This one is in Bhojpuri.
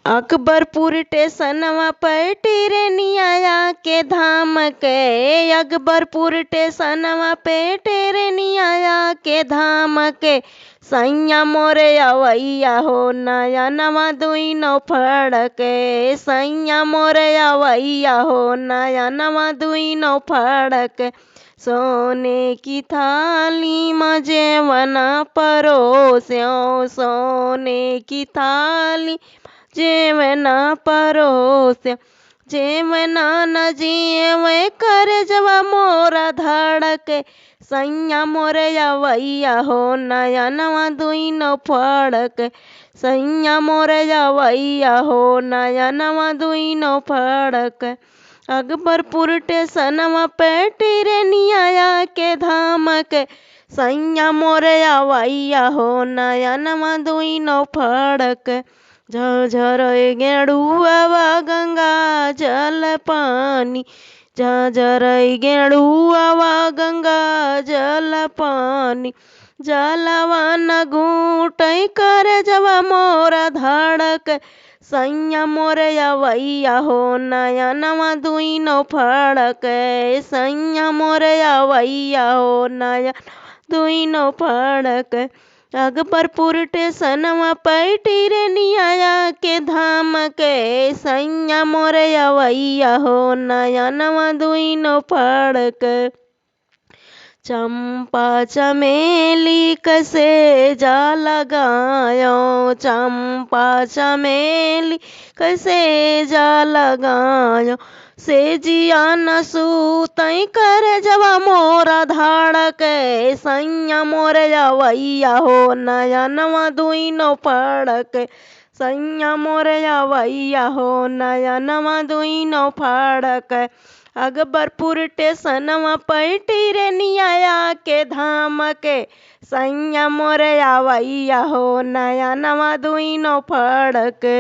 अकबरपुर टेशनवा पे टेरेनिया के धाम के। अकबरपुर टेशनवा पे टेरेनिया के धाम के। सैया मोरे अवैया हो नया नवा दुई नौ फड़के। सैया मोरे अवैया हो नया नवा दुई नौ फड़के। सोने की थाली में जेवना परोस्यो। सोने की थाली जेवना परोस्या। जेवना न जेवे कर जवा मोरा धड़के। सैया मोरे अवैया हो नया नवा दुई नौ फड़के। सैया मोरे अवैया हो नया नवा दुई नौ फड़के। अकबरपुर टेशनवा पे टेरेनिया के धाम के। सैया मोरे अवैया हो नया नवा दुई नौ फड़के। झर गेड़ुआ गंगा जल पानी। झर गेड़ुआ गंगा जल पानी। जलवा न घूट कर जवा मोरा धड़क। सैया मोरे अवैया हो नया नवा दुई नौ फड़के। सैया मोरे अवैया हो नया दुई नौ फड़के। अकबरपुर टेशनवा पे टेरेनिया के धाम के। सैया मोरे अवैया हो नया नवा दुई नौ फड़के। चंपा चमेली कसे जा लगायो। चंपा चमेली कसे जा लगायो। से जिया न सूतई कर जवा मोरा धड़के। सैया मोरे अवैया हो नया नवा दुई नौ फड़के। सैया मोरे अवैया हो नया नवा दुई नौ फड़के। अकबरपुर टेशनवा पे टेरेनिया के धाम के। सैया मोरे अवैया हो नया नवा दुई नौ फड़के।